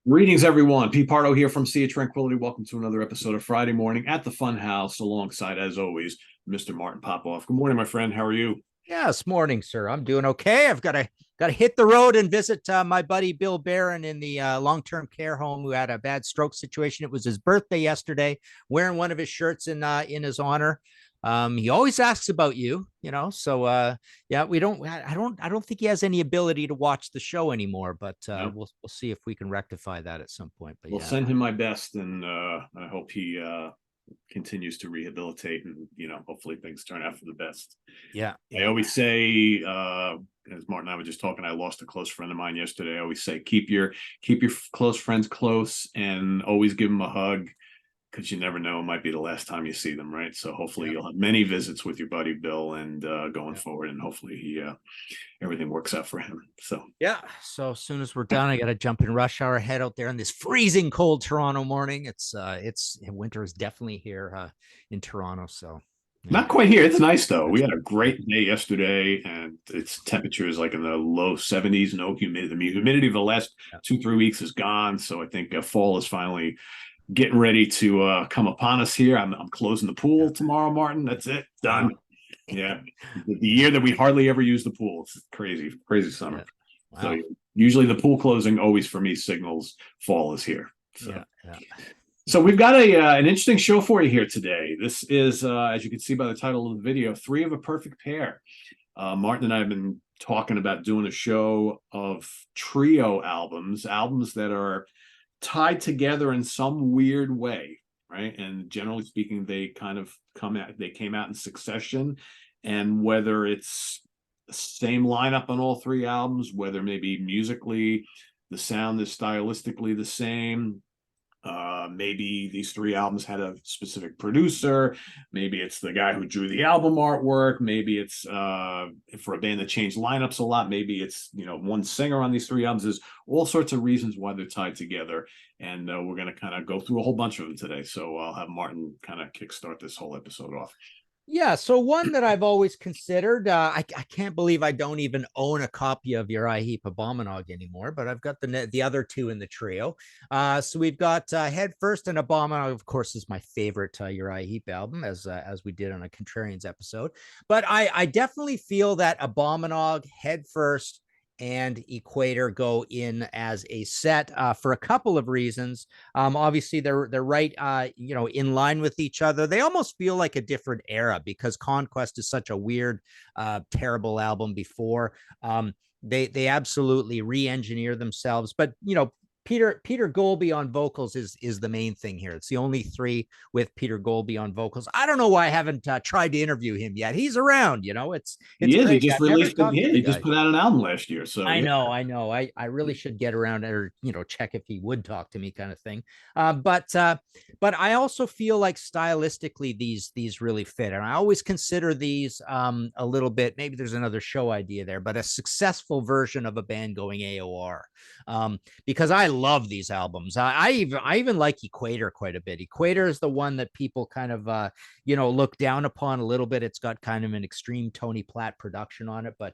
Greetings, everyone. Pete Pardo here from Sea of Tranquility. Welcome to another episode of Friday Morning at the Fun House, alongside, as always, Mr. Martin Popoff. Good morning, my friend. How are you? Yes, morning, sir. I'm doing okay. I've got to hit the road and visit my buddy Bill Barron in the long-term care home who had a bad stroke situation. It was his birthday yesterday. Wearing one of his shirts in his honor. He always asks about you. So yeah, we don't. I don't think he has any ability to watch the show anymore. But No. we'll see if we can rectify that at some point. But We'll yeah, send him my best, and I hope he continues to rehabilitate, and hopefully things turn out for the best. yeah, I yeah. always say, as Martin and I were just talking, I lost a close friend of mine yesterday. I always say, keep your close friends close, and always give them a hug, because you never know, it might be the last time you see them, right? So hopefully Yeah. you'll have many visits with your buddy Bill, and going Yeah. forward, and hopefully he everything works out for him. So Yeah. So as soon as we're done, I got to jump in rush hour, head out there in this freezing cold Toronto morning. It's winter is definitely here in Toronto. So yeah. not quite here. It's nice though. We had a Yeah. great day yesterday, and its temperature is like in the low 70s. No humidity. The humidity of the last Yeah. 2-3 weeks is gone. So I think fall is finally getting ready to come upon us here. I'm closing the pool tomorrow, Martin. That's it. Wow. Done. Yeah. The year that we hardly ever use the pool. It's crazy, crazy summer. Yeah. So Wow. usually the pool closing always for me signals fall is here. So Yeah. Yeah. so we've got an interesting show for you here today. This is, as you can see by the title of the video, Three of a Perfect Pair. Martin and I have been talking about doing a show of trio albums that are tied together in some weird way, right? And generally speaking, they kind of came out in succession. And whether it's the same lineup on all three albums, whether maybe musically the sound is stylistically the same, maybe these three albums had a specific producer. Maybe it's the guy who drew the album artwork. Maybe it's for a band that changed lineups a lot. Maybe it's one singer on these three albums. There's all sorts of reasons why they're tied together, and we're going to kind of go through a whole bunch of them today. So I'll have Martin kind of kickstart this whole episode off. Yeah, so one that I've always considered, I can't believe I don't even own a copy of Uriah Heep Abominog anymore, but I've got the other two in the trio. So we've got Head First, and Abominog, of course, is my favorite Uriah Heep album, as we did on a Contrarians episode. But I definitely feel that Abominog, Head First, and Equator go in as a set for a couple of reasons. Obviously, they're right, in line with each other. They almost feel like a different era because Conquest is such a weird, terrible album before. They absolutely re-engineer themselves, but Peter Golby on vocals is the main thing here. It's the only three with Peter Golby on vocals. I don't know why I haven't tried to interview him yet. He's around, it's He is. He crazy. just I've never released it. talked to Yeah, the he just guy. put out an album last year. So I yeah. know, I know. I really should get around or check if he would talk to me, kind of thing. But I also feel like stylistically these really fit, and I always consider these a little bit. Maybe there's another show idea there, but a successful version of a band going AOR, because I love these albums. I even like Equator quite a bit. Equator is the one that people kind of look down upon a little bit. It's got kind of an extreme Tony Platt production on it, but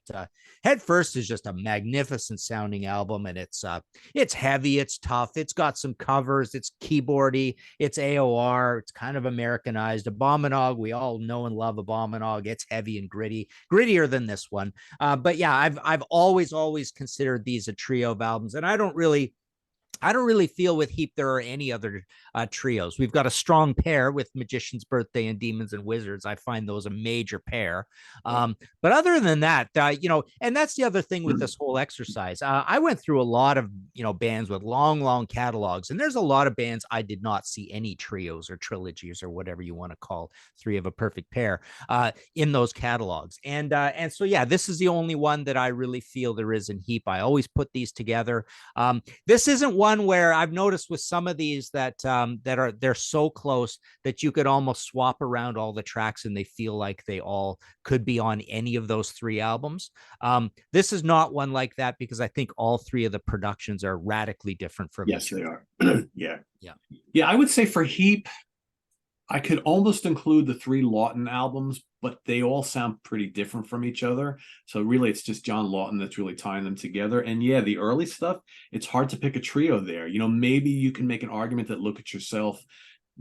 Head First is just a magnificent sounding album, and it's heavy, it's tough, it's got some covers, it's keyboardy, it's AOR, it's kind of Americanized. Abominog, we all know and love Abominog. It's heavy and grittier than this one. But yeah, I've always considered these a trio of albums, and I don't really feel with Heap there are any other trios. We've got a strong pair with Magician's Birthday and Demons and Wizards. I find those a major pair. But other than that, and that's the other thing with this whole exercise. I went through a lot of, bands with long catalogs, and there's a lot of bands I did not see any trios or trilogies or whatever you want to call Three of a Perfect Pair in those catalogs. And so, yeah, this is the only one that I really feel there is in Heap. I always put these together. This isn't one where I've noticed with some of these that they're so close that you could almost swap around all the tracks and they feel like they all could be on any of those three albums. This is not one like that because I think all three of the productions are radically different from Yes, each they other. are. Yeah. Yeah. Yeah, I would say for Heap, I could almost include the 3 Lawton albums, but they all sound pretty different from each other. So really, it's just John Lawton that's really tying them together. And yeah, the early stuff, it's hard to pick a trio there. Maybe you can make an argument that Look at Yourself,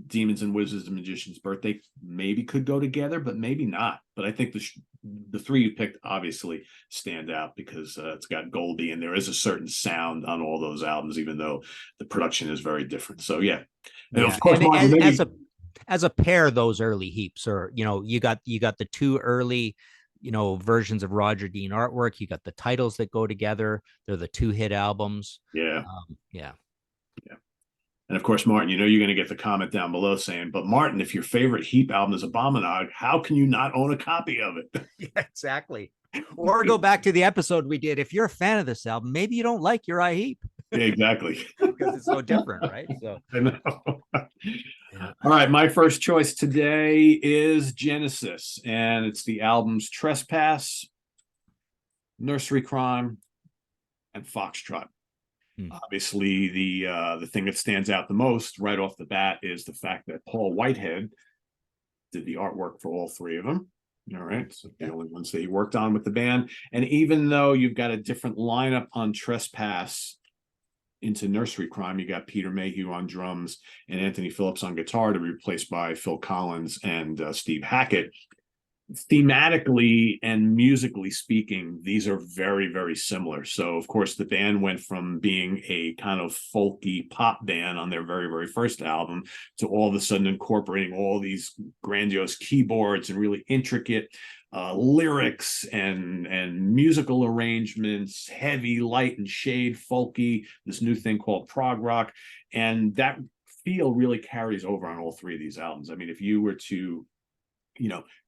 Demons and Wizards, and Magician's Birthday maybe could go together, but maybe not. But I think the 3 you picked obviously stand out because it's got Goldie, and there is a certain sound on all those albums, even though the production is very different. So yeah, and Yeah, of course, and Martin, maybe as a pair, those early heaps are, you got the 2 early, versions of Roger Dean artwork. You got the titles that go together. They're the 2 hit albums. yeah. Yeah. Yeah. And of course, Martin, you're going to get the comment down below saying, but Martin, if your favorite Heap album is Abominog, how can you not own a copy of it? Yeah, exactly. Or go back to the episode we did. If you're a fan of this album, maybe you don't like Uriah Heep. Yeah, exactly. Because it's so different, right? So I know. yeah. All right, my first choice today is Genesis, and it's the albums Trespass, Nursery Crime, and Foxtrot. Obviously, the thing that stands out the most right off the bat is the fact that Paul Whitehead did the artwork for all 3 of them. All right, so the only ones that he worked on with the band. And even though you've got a different lineup on Trespass into Nursery Crime, you got Peter Mayhew on drums and Anthony Phillips on guitar to be replaced by Phil Collins and Steve Hackett. Thematically and musically speaking, these are very, very similar. So, of course, the band went from being a kind of folky pop band on their very, very first album to all of a sudden incorporating all these grandiose keyboards and really intricate lyrics and musical arrangements, heavy, light, and shade, folky, this new thing called prog rock. And that feel really carries over on all 3 of these albums. I mean, if you were to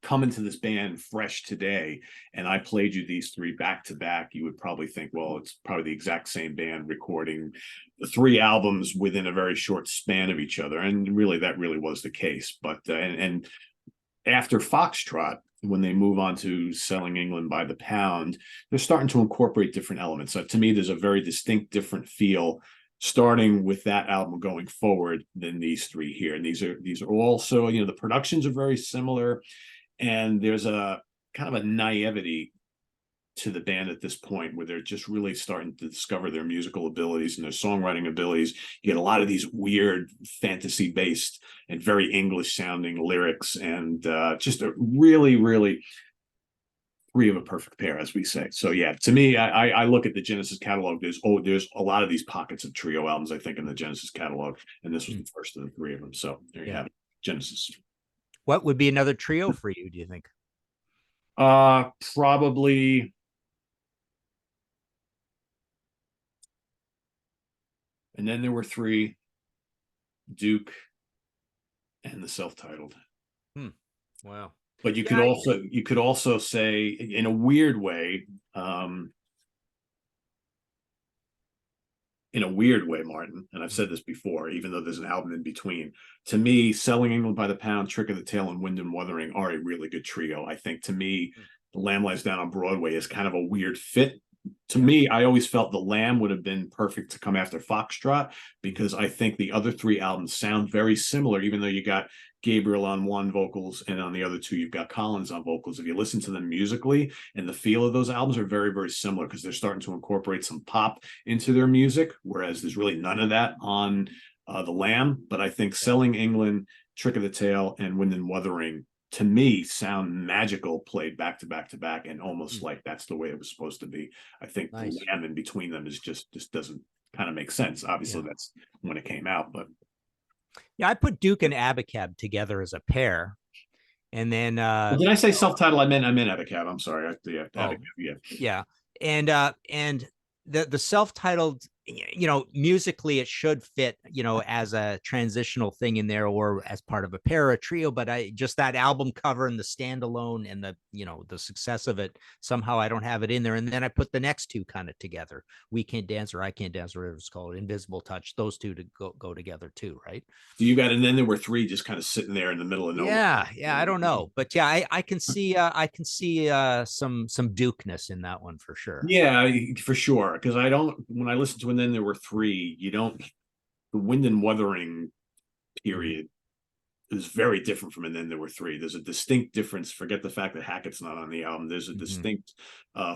come into this band fresh today and I played you these 3 back to back, you would probably think, well, it's probably the exact same band recording the 3 albums within a very short span of each other. And really, that really was the case. But and after Foxtrot, when they move on to Selling England by the Pound, they're starting to incorporate different elements. So to me, there's a very distinct different feel starting with that album going forward than these 3 here. And these are also, the productions are very similar, and there's a kind of a naivety to the band at this point where they're just really starting to discover their musical abilities and their songwriting abilities. You get a lot of these weird fantasy based and very English sounding lyrics, and just a really, really 3 of a perfect pair, as we say. So yeah, to me, I look at the Genesis catalog. There's a lot of these pockets of trio albums, I think, in the Genesis catalog, and this was the first of the 3 of them. So there you have it, Genesis. What would be another trio for you, do you think? Probably. And then there were 3, Duke, and the self-titled. Wow. But you could also say, in a weird way, Martin, and I've said this before, even though there's an album in between, to me, Selling England by the Pound, Trick of the Tail, and Wind and Wuthering are a really good trio. I think, to me, The Lamb Lies Down on Broadway is kind of a weird fit. To me, I always felt The Lamb would have been perfect to come after Foxtrot, because I think the other 3 albums sound very similar, even though you got Gabriel on one vocals and on the other 2 you've got Collins on vocals. If you listen to them musically, and the feel of those albums are very, very similar, because they're starting to incorporate some pop into their music, whereas there's really none of that on The Lamb. But I think Selling England, Trick of the Tail, and Wind and Wuthering, to me, sound magical played back to back to back, and almost like that's the way it was supposed to be. I think the Lamb in between them is just doesn't kind of make sense. Obviously, that's when it came out, but yeah, I put Duke and Abacab together as a pair, and then did I say self-titled? I meant Abacab. I'm sorry. Abacab, and the self-titled, musically it should fit, as a transitional thing in there, or as part of a pair or trio. But I just, that album cover and the standalone and the, the success of it, somehow I don't have it in there. And then I put the next 2 kind of together. We Can't Dance, or I Can't Dance, or whatever it's called, Invisible Touch. Those 2 to go together too, right? So you got, and then there were 3 just kind of sitting there in the middle of nowhere. Yeah, I don't know, but yeah, I can see some Dukeness in that one for sure. Yeah, for sure. Because when I listen to And Then There Were 3, the Wind and Wuthering period is very different from And Then There Were Three. There's a distinct difference. Forget the fact that Hackett's not on the album. There's a distinct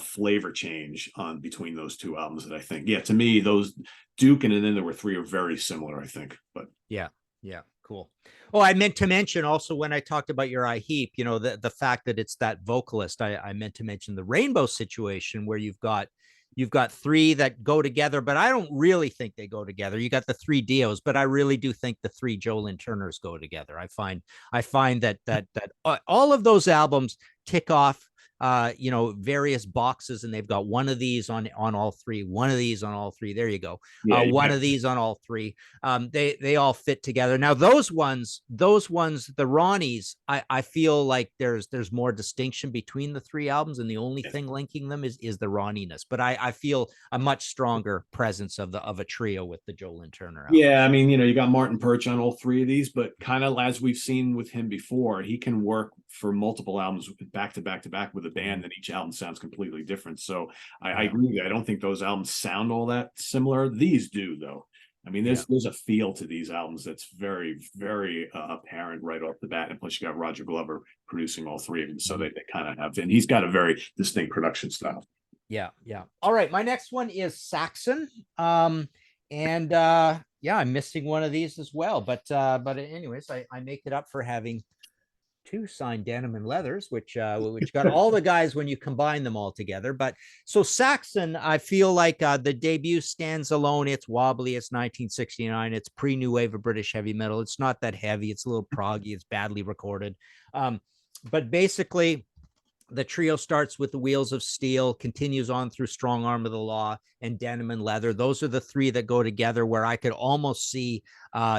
flavor change on between those two albums that I think, yeah, to me, those Duke and Then There Were Three are very similar, I think. But yeah, yeah, cool. Oh, I meant to mention also when I talked about Uriah Heep, you know, the fact that it's that vocalist. I meant to mention the Rainbow situation where you've got three that go together, but I don't really think they go together. You got the three Dios, but I really do think the three Joe Lynn Turners go together. I find that all of those albums tick off you know, various boxes, and they've got one of these on all three, one of these on all three. There you go. yeah, One of these on all three. They all fit together. Now those ones, the Ronnies, I feel like there's more distinction between the three albums, and the only thing linking them is the Ronniness. But I feel a much stronger presence of a trio with the Joe Lynn Turner album. yeah, I mean, you got Martin Perch on all three of these, but kind of as we've seen with him before, he can work for multiple albums back to back to back with a band, and each album sounds completely different. So I agree with you. I don't think those albums sound all that similar. These do, though. I mean, there's a feel to these albums that's very, very apparent right off the bat. And plus, you got Roger Glover producing all three of them, so they kind of have, and he's got a very distinct production style. Yeah, yeah. All right, my next one is Saxon. And yeah, I'm missing one of these as well. But anyways, I make it up for having two signed Denim and Leathers, which got all the guys when you combine them all together. But so Saxon, I feel like the debut stands alone. It's wobbly. It's 1969. It's pre-new wave of British heavy metal. It's not that heavy. It's a little proggy. It's badly recorded. But basically, the trio starts with the Wheels of Steel, continues on through Strong Arm of the Law and Denim and Leather. Those are the three that go together, where I could almost see,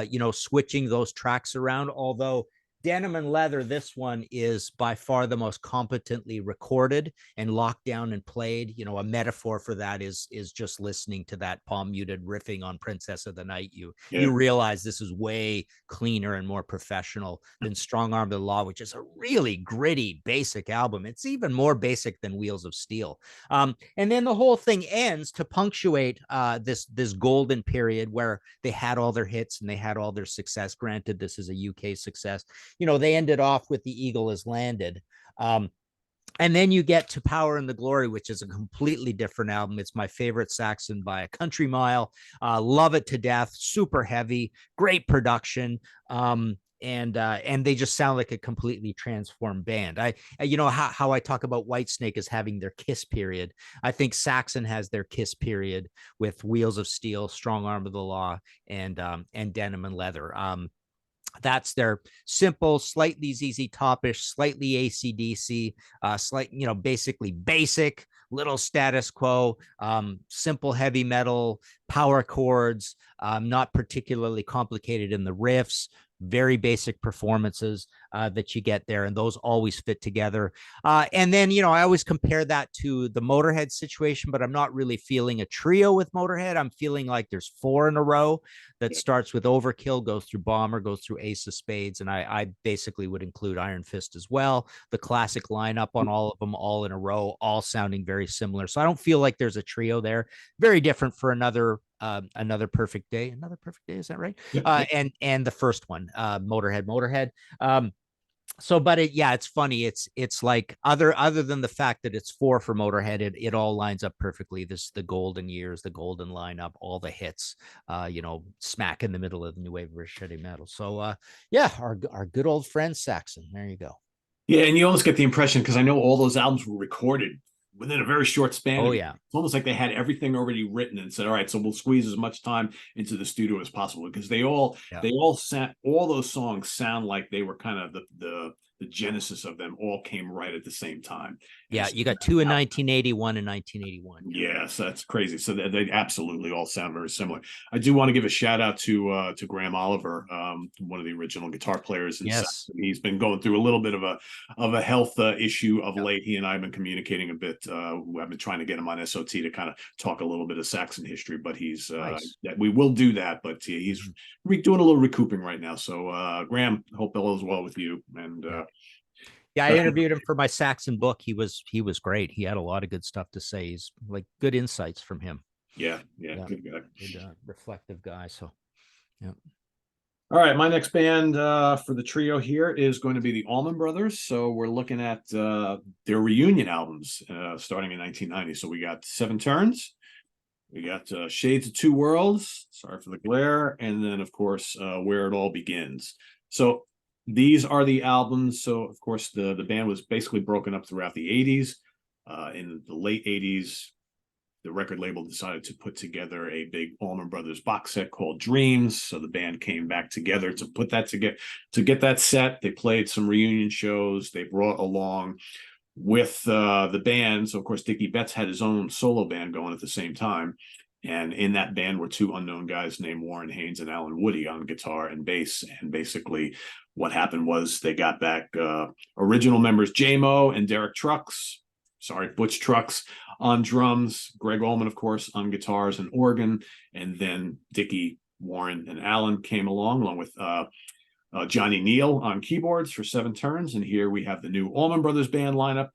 you know, switching those tracks around. Although Denim and Leather, this one is by far the most competently recorded and locked down and played. You know, a metaphor for that is just listening to that palm muted riffing on Princess of the Night. You realize this is way cleaner and more professional than Strong Arm of the Law, which is a really gritty, basic album. It's even more basic than Wheels of Steel. And then the whole thing ends to punctuate this golden period where they had all their hits and they had all their success. Granted, this is a UK success. You know, they ended off with The Eagle Has Landed. And then you get to Power and the Glory, which is a completely different album. It's my favorite Saxon by a country mile. Love it to death. Super heavy, great production. And they just sound like a completely transformed band. You know how I talk about Whitesnake as having their Kiss period. I think Saxon has their Kiss period with Wheels of Steel, Strong Arm of the Law, and Denim and Leather. That's their simple, slightly ZZ Topish, slightly AC/DC, you know, basically basic, little Status Quo, simple heavy metal, power chords, not particularly complicated in the riffs, very basic performances that you get there, and those always fit together. And then, you know, I always compare that to the Motorhead situation, but I'm not really feeling a trio with Motorhead. I'm feeling like there's four in a row that starts with Overkill, goes through Bomber, goes through Ace of Spades, and I basically would include Iron Fist as well. The classic lineup on all of them, all in a row, all sounding very similar. So I don't feel like there's a trio there. Very different for another Perfect Day. Another Perfect Day, is that right? And the first one, Motorhead. So, but it's funny. It's like other than the fact that it's four for Motorhead, it all lines up perfectly. This the golden years, the golden lineup, all the hits, you know, smack in the middle of the new wave of British heavy metal. So, our good old friend Saxon. There you go. Yeah, and you almost get the impression, because I know all those albums were recorded within a very short span. Oh yeah, it's almost like they had everything already written and said, all right, so we'll squeeze as much time into the studio as possible, because they all those songs sound like they were kind of the genesis of them all came right at the same time. Yeah, you got two in 1981 and 1981. Yes, that's crazy. So they absolutely all sound very similar. I do want to give a shout out to Graham Oliver, one of the original guitar players. Yes, he's been going through a little bit of a health issue of late. He and I have been communicating a bit. I've been trying to get him on SOT to kind of talk a little bit of Saxon history, but he's nice. We will do that. But he's doing a little recouping right now. So Graham, hope all is well with you. And yeah, I interviewed him for my Saxon book. He was great. He had a lot of good stuff to say. He's like good insights from him. Yeah, good guy. Good reflective guy. So, yeah. All right, my next band for the trio here is going to be the Allman Brothers. So we're looking at their reunion albums starting in 1990. So we got Seven Turns, we got Shades of Two Worlds, sorry for the glare, and then of course Where It All Begins. So these are the albums. So of course the band was basically broken up throughout the 80s. In the late 80s, the record label decided to put together a big Allman Brothers box set called Dreams. So the band came back together to put that together, to get that set. They played some reunion shows. They brought along with the band. So of course, Dickie Betts had his own solo band going at the same time. And in that band were two unknown guys named Warren Haynes and Alan Woody on guitar and bass. And basically what happened was they got back original members J-Mo and Derek Butch Trucks on drums, Greg Allman, of course, on guitars and organ, and then Dickie, Warren, and Alan came along with Johnny Neal on keyboards for Seven Turns. And here we have the new Allman Brothers band lineup.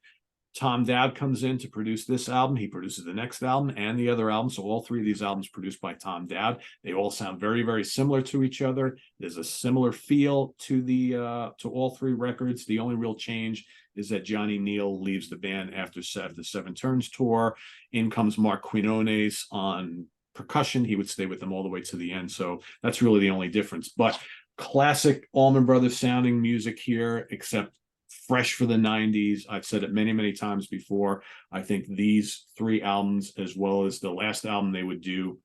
Tom Dowd comes in to produce this album. He produces the next album and the other album. So all three of these albums produced by Tom Dowd. They all sound very, very similar to each other. There's a similar feel to to all three records. The only real change is that Johnny Neal leaves the band after the Seven Turns tour. In comes Mark Quinones on percussion. He would stay with them all the way to the end. So that's really the only difference. But classic Allman Brothers sounding music here, except fresh for the 90s. I've said it many, many times before. I think these three albums, as well as the last album they would do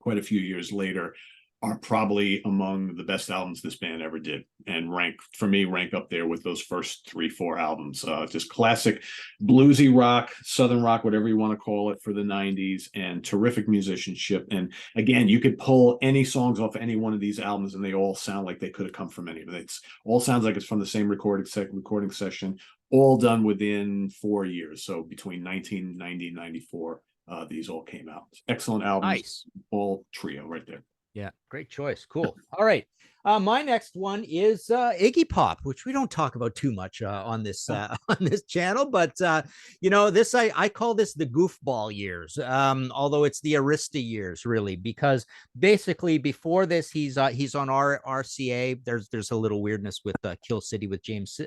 quite a few years later, are probably among the best albums this band ever did, and rank up there with those first 3-4 albums. Just classic bluesy rock, southern rock, whatever you want to call it, for the 90s, and terrific musicianship. And again, you could pull any songs off any one of these albums and they all sound like they could have come from any of it. It's all sounds like it's from the same recording session, all done within 4 years. So between 1990 and 94, these all came out. Excellent albums. Nice. All trio right there. Yeah, great choice. Cool. All right. My next one is Iggy Pop, which we don't talk about too much on this on this channel, but this I call this the goofball years, although it's the Arista years, really, because basically before this he's on our RCA. There's a little weirdness with Kill City with James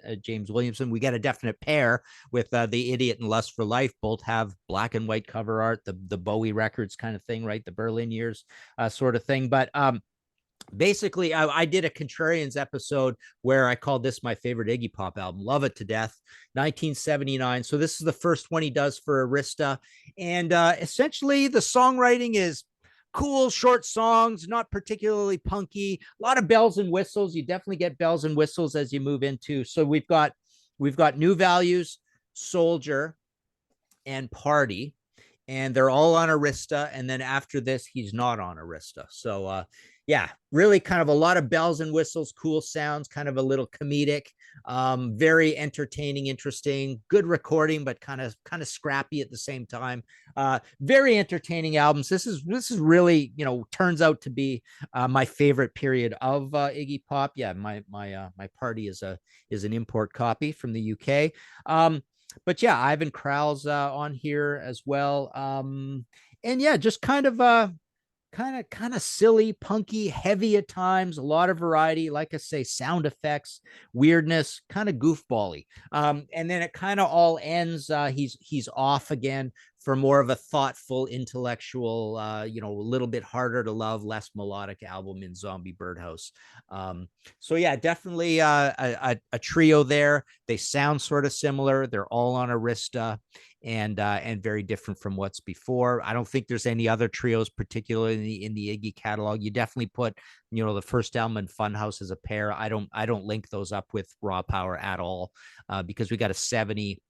Williamson. We got a definite pair with The Idiot and Lust for Life. Both have black and white cover art, the Bowie records kind of thing, right? The Berlin years sort of thing, but basically I did a Contrarians episode where I called this my favorite Iggy Pop album. Love it to death. 1979. So this is the first one he does for Arista, and essentially the songwriting is cool, short songs, not particularly punky. A lot of bells and whistles. You definitely get bells and whistles as you move into. So we've got New Values, Soldier, and Party, and they're all on Arista. And then after this, he's not on Arista. So yeah, really kind of a lot of bells and whistles, cool sounds, kind of a little comedic, very entertaining, interesting, good recording, but kind of scrappy at the same time. Very entertaining albums. This is really, turns out to be my favorite period of Iggy Pop. Yeah, my Party is an import copy from the UK. But yeah, Ivan Krau's on here as well. And yeah, just kind of silly, punky, heavy at times, a lot of variety. Like I say, sound effects, weirdness, kind of goofbally. And then it kind of all ends. He's off again for more of a thoughtful, intellectual, a little bit harder to love, less melodic album in Zombie Birdhouse. So yeah, definitely a trio there. They sound sort of similar. They're all on Arista, and very different from what's before. I don't think there's any other trios, particularly in the Iggy catalog. You definitely put, the first album and Funhouse as a pair. I don't link those up with Raw Power at all, because we got a 70,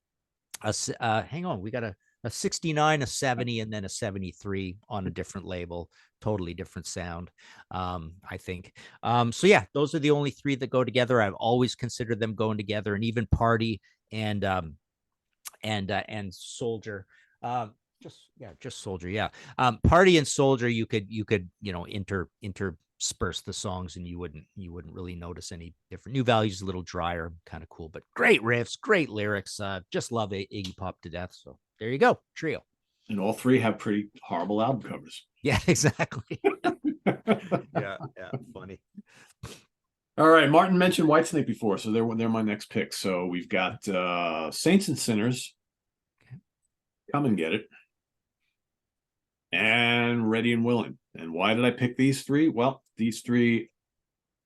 we got a 69, a 70, and then a 73 on a different label, totally different sound, I think. So yeah, those are the only three that go together. I've always considered them going together, and even Party and Soldier, just Soldier. Yeah. Party and Soldier, you could intersperse the songs and you wouldn't really notice any different. New Values a little drier, kind of cool, but great riffs, great lyrics. Just love Iggy Pop to death. So there you go, trio. And all three have pretty horrible album covers. Yeah, exactly. Yeah, funny. All right, Martin mentioned Whitesnake before, so they're my next pick. So we've got Saints and Sinners, Come and Get It, and Ready and Willing. And why did I pick these three? Well, these three,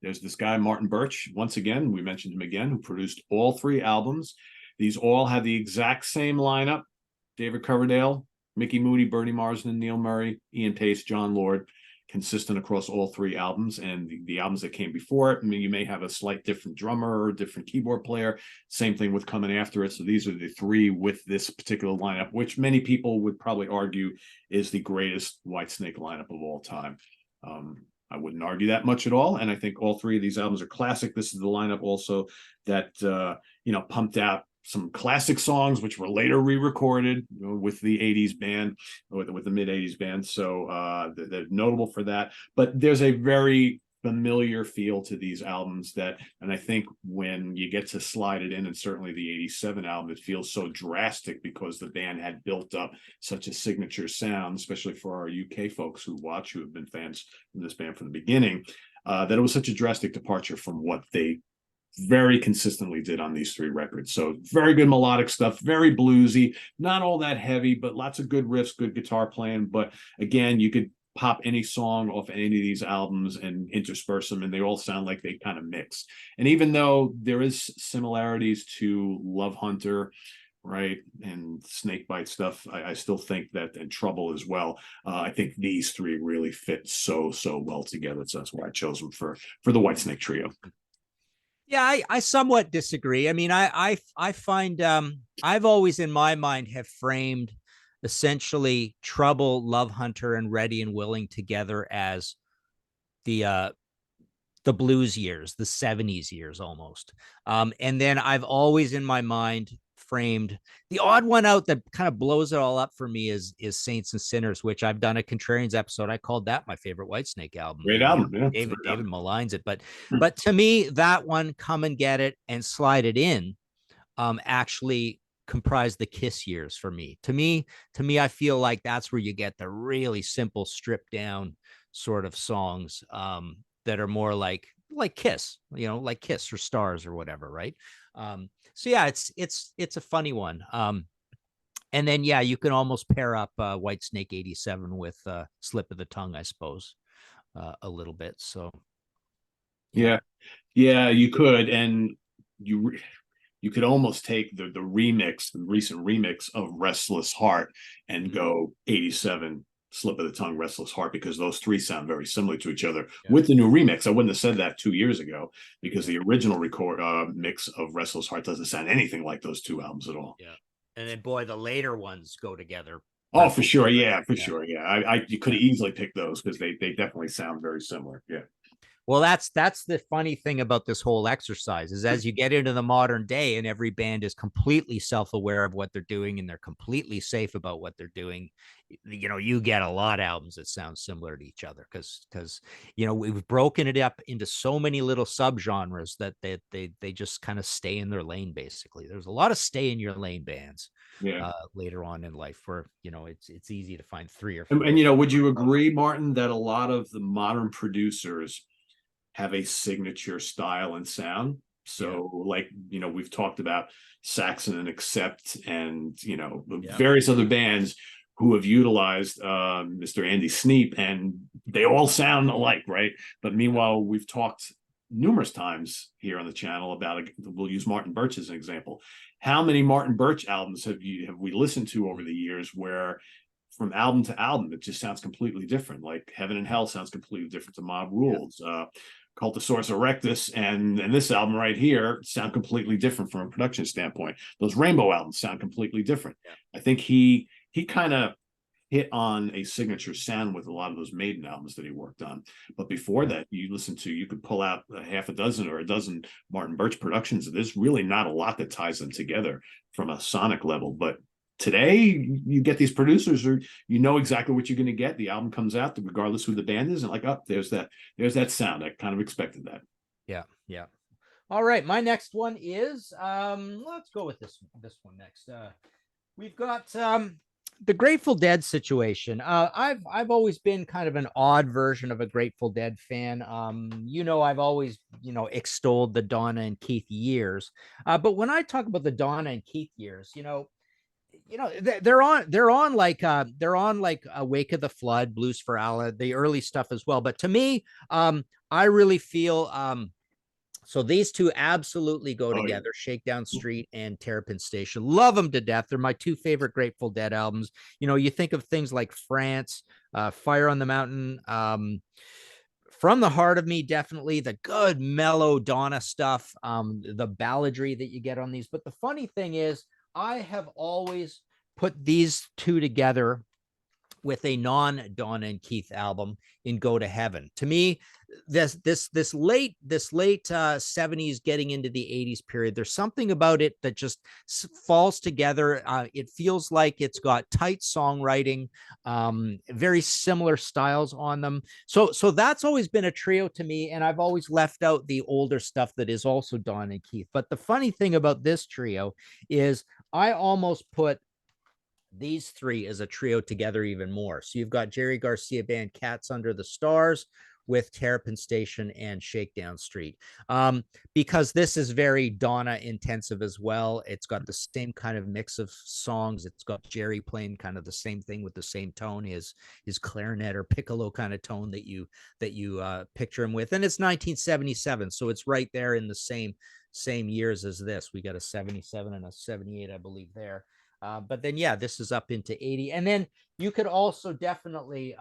there's this guy, Martin Birch, once again, we mentioned him again, who produced all three albums. These all had the exact same lineup: David Coverdale, Mickey Moody, Bernie Marsden, Neil Murray, Ian Pace, John Lord, consistent across all three albums. And the albums that came before it, I mean, you may have a slight different drummer or different keyboard player. Same thing with coming after it. So these are the three with this particular lineup, which many people would probably argue is the greatest Whitesnake lineup of all time. I wouldn't argue that much at all. And I think all three of these albums are classic. This is the lineup also that, pumped out some classic songs, which were later re-recorded with the 80s band, with the mid-80s band. So they're notable for that. But there's a very familiar feel to these albums and I think when you get to slide it in, and certainly the 87 album, it feels so drastic because the band had built up such a signature sound, especially for our UK folks who have been fans of this band from the beginning, that it was such a drastic departure from what they very consistently did on these three records. So very good melodic stuff, very bluesy, not all that heavy, but lots of good riffs, good guitar playing. But again, you could pop any song off any of these albums and intersperse them, and they all sound like they kind of mix. And even though there is similarities to Love Hunter, right, and Snakebite stuff, I still think that, and Trouble as well, I think these three really fit so well together. So that's why I chose them for the Whitesnake trio. Yeah, I somewhat disagree. I mean, I find I've always in my mind have framed essentially Trouble, Love Hunter, and Ready and Willing together as the blues years, the 70s years almost. And then I've always in my mind framed the odd one out that kind of blows it all up for me is Saints and Sinners, which I've done a Contrarians episode. I called that my favorite Whitesnake album. Great album, yeah. David maligns it, but to me, that one, Come and Get It and Slide It In, actually comprise the Kiss years for me. To me, I feel like that's where you get the really simple, stripped down sort of songs that are more like Kiss, like Kiss or Stars or whatever, right? So yeah, it's a funny one. And then yeah, you can almost pair up Whitesnake 87 with Slip of the Tongue, I suppose, a little bit. So yeah, you could, and you could almost take the recent remix of Restless Heart and go 87 Slip of the Tongue, Restless Heart, because those three sound very similar to each other. With the new remix, I wouldn't have said that 2 years ago, because the original mix of Restless Heart doesn't sound anything like those two albums at all. Yeah. And then boy, the later ones go together. Oh, for sure. Yeah, for sure. Yeah. You could have easily picked those because they definitely sound very similar. Yeah. Well, that's the funny thing about this whole exercise is as you get into the modern day and every band is completely self-aware of what they're doing and they're completely safe about what they're doing, you get a lot of albums that sound similar to each other because we've broken it up into so many little subgenres that they just kind of stay in their lane. Basically, there's a lot of stay in your lane bands. Yeah. Later on in life where it's easy to find three or four. And would you agree, Martin, that a lot of the modern producers have a signature style and sound? So we've talked about Saxon and Accept and various other bands who have utilized Mr. Andy Sneap, and they all sound alike, right? But meanwhile, we've talked numerous times here on the channel about, we'll use Martin Birch as an example. How many Martin Birch albums have we listened to over the years where from album to album it just sounds completely different? Like Heaven and Hell sounds completely different to Mob Rules. Cultosaurus Erectus and this album right here sound completely different from a production standpoint. Those Rainbow albums sound completely different. I think he kind of hit on a signature sound with a lot of those Maiden albums that he worked on. But before that, you could pull out a half a dozen or a dozen Martin Birch productions. There's really not a lot that ties them together from a sonic level. But today, you get these producers, or exactly what you're going to get. The album comes out, regardless who the band is, and like, there's that sound. I kind of expected that. Yeah. All right, my next one is let's go with this one next. We've got the Grateful Dead situation. I've always been kind of an odd version of a Grateful Dead fan. I've always extolled the Donna and Keith years. But when I talk about the Donna and Keith years, they're on like Wake of the Flood, Blues for Allah, the early stuff as well. But to me, I really feel so these two absolutely go Oh, yeah. together. Shakedown Street and Terrapin Station. Love them to death. They're my two favorite Grateful Dead albums. You think of things like France, Fire on the Mountain, From the Heart of Me, definitely the good mellow Donna stuff, the balladry that you get on these. But the funny thing is, I have always put these two together with a non-Donna and Keith album in Go to Heaven. To me, this late 70s getting into the 80s period, there's something about it that just falls together. It feels like it's got tight songwriting, very similar styles on them. So that's always been a trio to me, and I've always left out the older stuff that is also Donna and Keith. But the funny thing about this trio is I almost put these three as a trio together even more. So you've got Jerry Garcia Band, Cats Under the Stars, with Terrapin Station and Shakedown Street, because this is very Donna intensive as well. It's got the same kind of mix of songs. It's got Jerry playing kind of the same thing with the same tone, his clarinet or piccolo kind of tone that you picture him with. And it's 1977, so it's right there in the same years as this. We got a 77 and a 78, I believe, there. But then, yeah, this is up into 80. And then you could also definitely,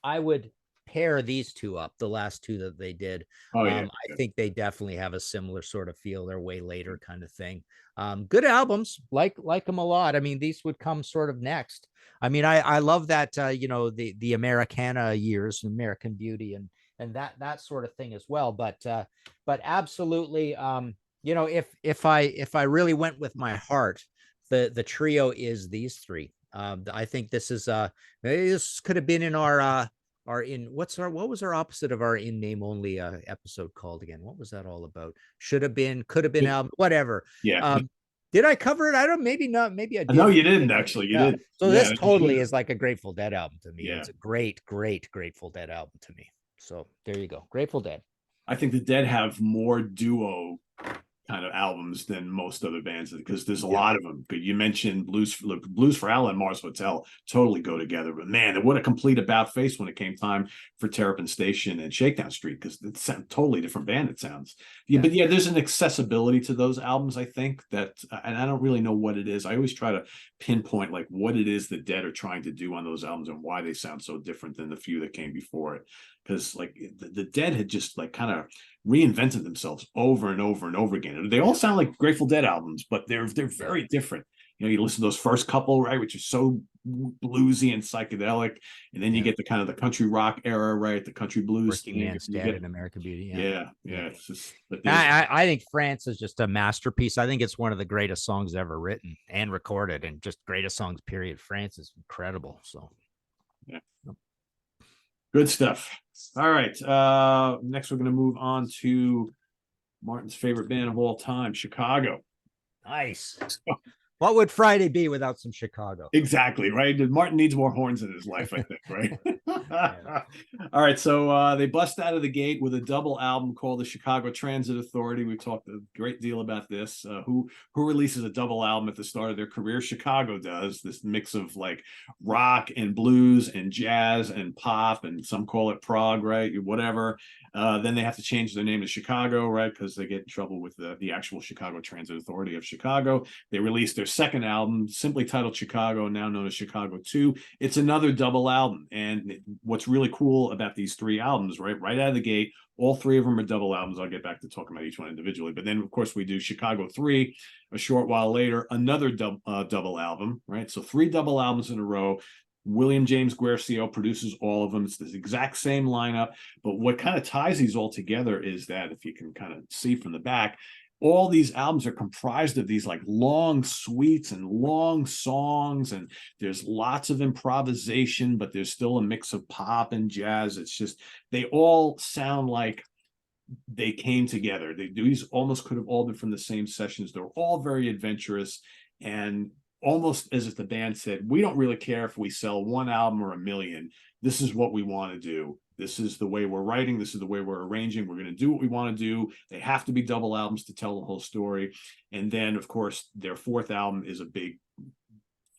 I would pair these two up, the last two that they did. Oh, yeah. I think they definitely have a similar sort of feel. They're way later kind of thing. Good albums, like them a lot. I mean, these would come sort of next. I mean, I love that, the Americana years, American Beauty, and that sort of thing as well. But absolutely, if I really went with my heart, the trio is these three. I think this could have been in our what was our opposite of our in name only episode called again? What was that all about? Should have been, could have been album, whatever. Yeah. Did I cover it? I don't, maybe not. Maybe I did. No, you didn't actually. You did. So this totally is like a Grateful Dead album to me. Yeah. It's a great Grateful Dead album to me. So there you go. Grateful Dead. I think the Dead have more duo kind of albums than most other bands, because there's a lot of them. But you mentioned Blues for Allah and Mars Hotel totally go together. But man, what a complete about face when it came time for Terrapin Station and Shakedown Street, because it's a totally different band, it sounds. But yeah, there's an accessibility to those albums, I think, that, and I don't really know what it is. I always try to pinpoint like what it is the Dead are trying to do on those albums and why they sound so different than the few that came before it. Because like the Dead had just like kind of reinvented themselves over and over and over again. They all sound like Grateful Dead albums, but they're very different. You listen to those first couple, right, which is so bluesy and psychedelic, and then you get the kind of the country rock era, right, the country blues. Working Man's Dead and American Beauty. Yeah. It's just, I think France is just a masterpiece. I think it's one of the greatest songs ever written and recorded, and just greatest songs, period. France is incredible. So yeah. Good stuff. All right. Next, we're going to move on to Martin's favorite band of all time, Chicago. Nice. What would Friday be without some Chicago? Exactly, right? Martin needs more horns in his life, I think, right? All right, so they bust out of the gate with a double album called the Chicago Transit Authority. We've talked a great deal about this. Who releases a double album at the start of their career? Chicago does. This mix of like rock and blues and jazz and pop, and some call it prog, right? Whatever. Then they have to change their name to Chicago, right? Because they get in trouble with the actual Chicago Transit Authority of Chicago. They released their second album, simply titled Chicago, now known as Chicago 2. It's another double album. And what's really cool about these three albums, right out of the gate, all three of them are double albums. I'll get back to talking about each one individually. But then, of course, we do Chicago 3 a short while later, another double album, right? So 3 double albums in a row. William James Guercio produces all of them. It's the exact same lineup. But what kind of ties these all together is that, if you can kind of see from the back, all these albums are comprised of these like long suites and long songs, and there's lots of improvisation, but there's still a mix of pop and jazz. It's just, they all sound like they came together. These almost could have all been from the same sessions. They're all very adventurous, and almost as if the band said, we don't really care if we sell one album or a million. This is what we want to do. This is the way we're writing. This is the way we're arranging. We're going to do what we want to do. They have to be double albums to tell the whole story. And then, of course, their fourth album is a big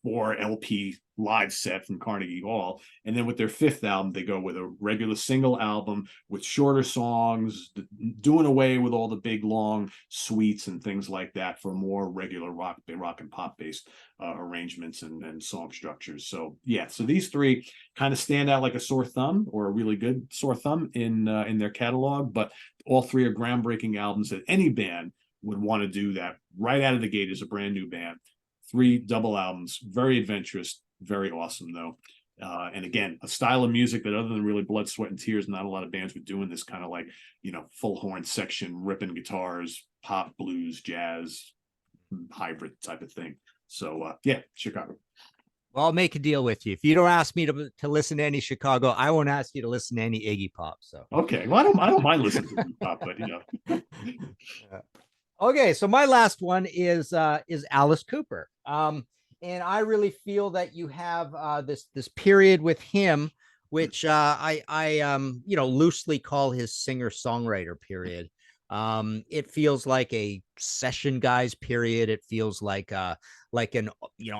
4 LP live set from Carnegie Hall. And then with their fifth album, they go with a regular single album with shorter songs, doing away with all the big long suites and things like that for more regular rock and pop based arrangements and song structures. So yeah, so these three kind of stand out like a sore thumb, or a really good sore thumb in their catalog. But all three are groundbreaking albums that any band would want to do that right out of the gate as a brand new band. 3 double albums, very adventurous, very awesome though. And again, a style of music that other than really blood, sweat, and tears, not a lot of bands were doing this kind of like, full horn section, ripping guitars, pop, blues, jazz, hybrid type of thing. So yeah, Chicago. Well, I'll make a deal with you. If you don't ask me to listen to any Chicago, I won't ask you to listen to any Iggy Pop. So okay, well, I don't mind listening to Iggy Pop, but Okay, so my last one is Alice Cooper. And I really feel that you have this period with him, which I loosely call his singer-songwriter period. It feels like a session guys period. It feels like an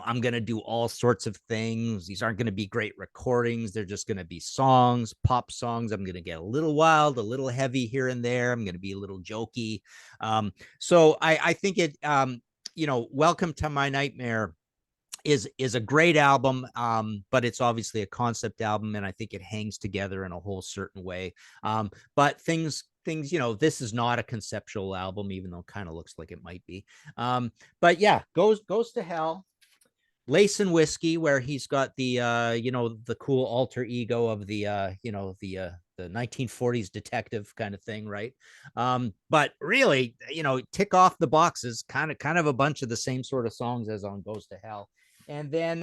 I'm gonna do all sorts of things. These aren't gonna be great recordings. They're just gonna be songs, pop songs. I'm gonna get a little wild, a little heavy here and there. I'm gonna be a little jokey. So I think it Welcome to My Nightmare is a great album, but it's obviously a concept album, and I think it hangs together in a whole certain way. But things, this is not a conceptual album, even though it kind of looks like it might be. But yeah, goes to hell. Lace and Whiskey, where he's got the the cool alter ego of the the 1940s detective kind of thing, right? But really, tick off the boxes, kind of a bunch of the same sort of songs as on Goes to Hell. And then,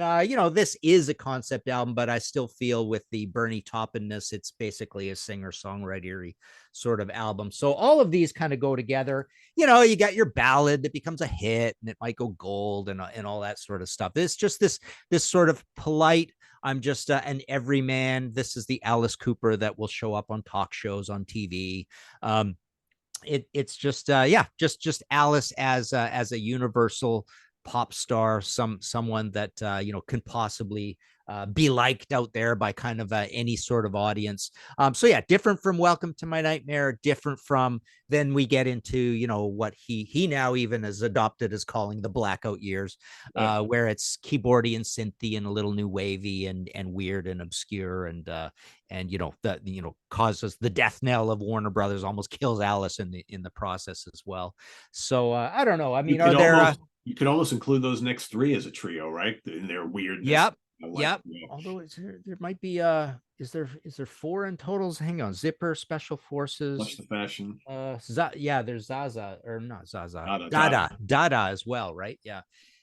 this is a concept album, but I still feel with the Bernie Taupin-ness, it's basically a singer-songwriter sort of album. So all of these kind of go together. You got your ballad that becomes a hit and it might go gold and all that sort of stuff. It's just this sort of polite, I'm just an everyman. This is the Alice Cooper that will show up on talk shows on TV. It's just just Alice as a universal pop star, someone that can possibly be liked out there by kind of any sort of audience. So yeah, different from Welcome to My Nightmare, different from then we get into what he now even has adopted as calling the blackout years, where it's keyboardy and synthy and a little new wavy and weird and obscure and causes the death knell of Warner Brothers, almost kills Alice in the process as well. So I don't know. I mean, are there? You could almost include those next 3 as a trio, right? In their weirdness. Yep. Although there might be is there 4 in totals? Hang on. Zipper, Special Forces. Much the fashion. There's Zaza, or not Zaza. Dada as well, right? Yeah.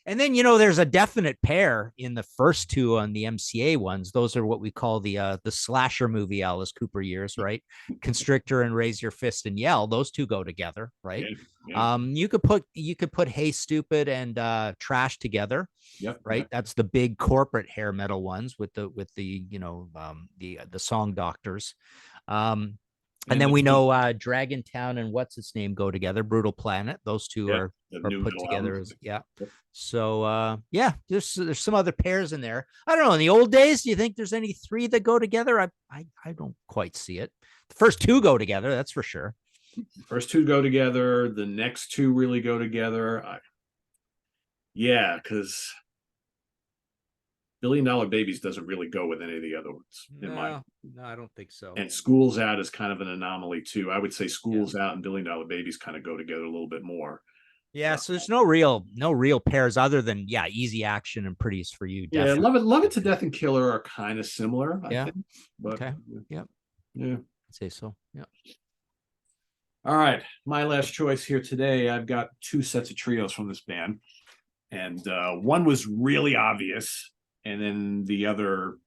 And then there's a definite pair in the first 2 on the MCA ones. Those are what we call the slasher movie Alice Cooper years, right? Constrictor and Raise Your Fist and Yell. Those 2 go together, right? Yeah. You could put Hey Stupid and Trash together. Yep. Right. Yep. That's the big corporate hair metal ones with the Song Doctors. And then we know Dragon Town and what's its name go together. Brutal Planet. Those 2 are put together as Yep. So there's some other pairs in there. I don't know. In the old days, do you think there's any 3 that go together? I don't quite see it. The first 2 go together, that's for sure. First 2 go together. The next 2 really go together. Because $1 Billion Babies doesn't really go with any of the other ones. No, I don't think so. And School's Out is kind of an anomaly too. I would say School's Out and $1 Billion Babies kind of go together a little bit more. Yeah, so there's no real pairs other than Easy Action and Prettiest for You. Definitely. Yeah, Love It to Death and Killer are kind of similar. I think. But, okay. Yeah. I'd say so. Yeah. All right, my last choice here today. I've got 2 sets of trios from this band, and one was really obvious, and then the other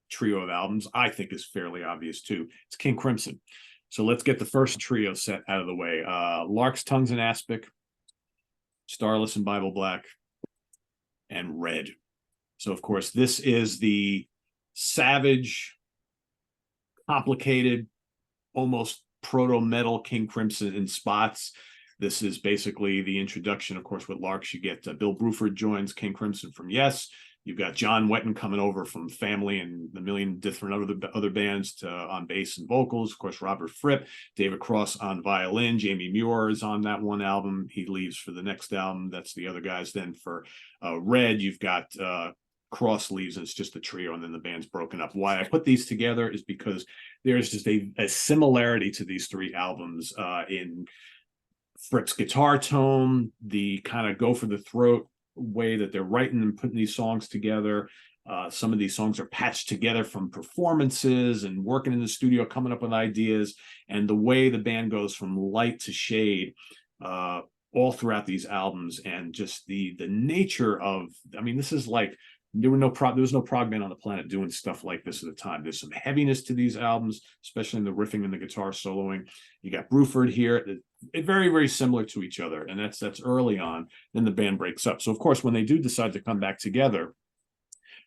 trio of albums I think is fairly obvious too. It's King Crimson. So let's get the first trio set out of the way. Lark's Tongues and Aspic, Starless and Bible Black, and Red. So, of course, this is the savage, complicated, almost proto-metal King Crimson in spots. This is basically the introduction. Of course, with Larks, you get Bill Bruford joins King Crimson from Yes. You've got John Wetton coming over from Family and a million different other bands on bass and vocals. Of course, Robert Fripp, David Cross on violin. Jamie Muir is on that one album. He leaves for the next album. That's the other guys. Then for Red, you've got Cross leaves, and it's just a trio, and then the band's broken up. Why I put these together is because there's just a similarity to these three albums in Fripp's guitar tone, the kind of go for the throat way that they're writing and putting these songs together. Some of these songs are patched together from performances and working in the studio, coming up with ideas, and the way the band goes from light to shade all throughout these albums, and just the nature of, I mean, this is like, there was no prog band on the planet doing stuff like this at the time. There's some heaviness to these albums, especially in the riffing and the guitar soloing. You got Bruford here, very, very similar to each other, and that's early on. Then the band breaks up. So, of course, when they do decide to come back together,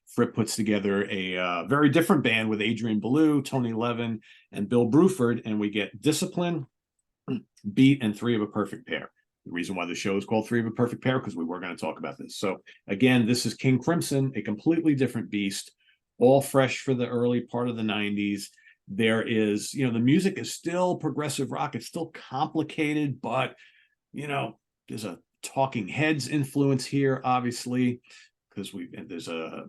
Fripp puts together a very different band with Adrian Belew, Tony Levin, and Bill Bruford, and we get Discipline, Beat, and Three of a Perfect Pair. The reason why the show is called Three of a Perfect Pair, because we were going to talk about this. So again, this is King Crimson, a completely different beast, all fresh for the early part of the 90s. There is, the music is still progressive rock. It's still complicated, but, there's a Talking Heads influence here, obviously, because there's a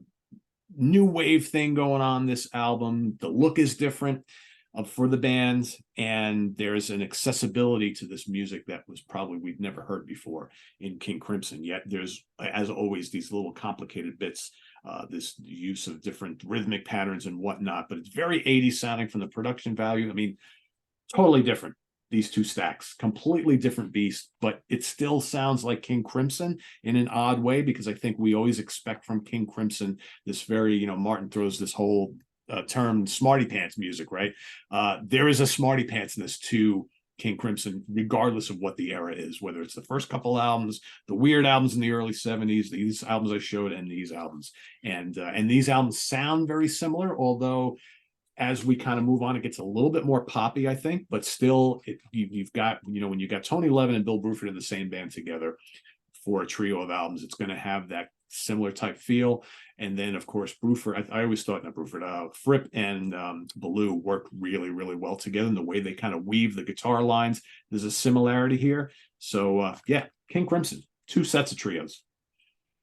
new wave thing going on this album. The look is different for the band, and there's an accessibility to this music that was probably we've never heard before in King Crimson. Yet there's, as always, these little complicated bits, this use of different rhythmic patterns and whatnot, but it's very 80s sounding from the production value. I mean, totally different. These two stacks, completely different beasts, but it still sounds like King Crimson in an odd way, because I think we always expect from King Crimson this very, Martin throws this whole term smarty pants music, right? There is a smarty pants-ness to King Crimson, regardless of what the era is, whether it's the first couple albums, the weird albums in the early 70s, these albums I showed, and these albums. And these albums sound very similar, although as we kind of move on, it gets a little bit more poppy, I think, but still you've got, when you got Tony Levin and Bill Bruford in the same band together for a trio of albums, it's going to have that similar type feel. And then, of course, Bruford, I always thought, not Bruford, Fripp and Belew work really, really well together, and the way they kind of weave the guitar lines, there's a similarity here. So, yeah, King Crimson, two sets of trios.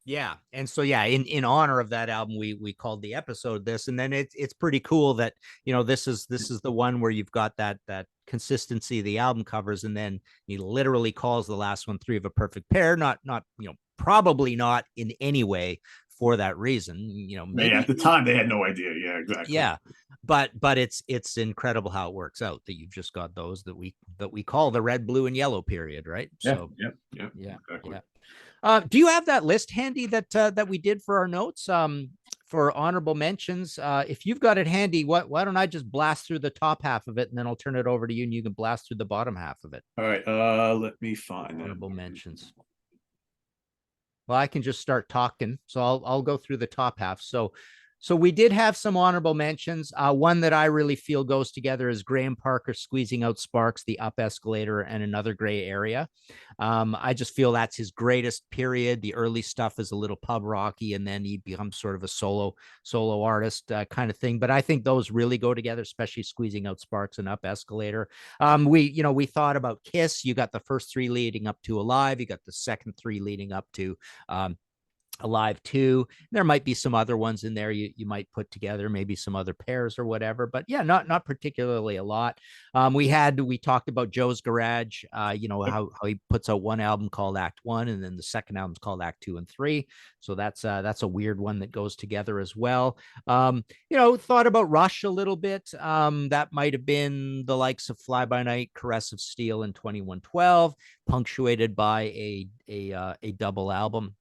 Yeah. And so, yeah, in honor of that album, we called the episode this, and then it's pretty cool that, this is the one where you've got that consistency the album covers, and then he literally calls the last one Three of a Perfect Pair, not, probably not in any way for that reason, maybe at the time they had no idea. Yeah, exactly. Yeah. But it's incredible how it works out that you've just got those that we call the red, blue, and yellow period, right? Yeah, So yeah, exactly. Yeah. Do you have that list handy that we did for our notes for honorable mentions? If you've got it handy, why don't I just blast through the top half of it, and then I'll turn it over to you, and you can blast through the bottom half of it. All right, let me find honorable mentions. Well, I can just start talking, so I'll go through the top half. So we did have some honorable mentions. One that I really feel goes together is Graham Parker squeezing out Sparks, the Up Escalator, and Another Gray Area. I just feel that's his greatest period. The early stuff is a little pub rocky, and then he becomes sort of a solo artist kind of thing. But I think those really go together, especially squeezing out Sparks and Up Escalator. We thought about Kiss. You got the first three leading up to Alive. You got the second three leading up to Alive 2. There might be some other ones in there you might put together, maybe some other pairs or whatever, but yeah, not particularly a lot. We talked about Joe's Garage, how he puts out one album called Act 1, and then the second album's called Act 2 and 3. So that's a weird one that goes together as well. Thought about Rush a little bit. That might have been the likes of Fly By Night, Caress of Steel, and 2112, punctuated by a double album.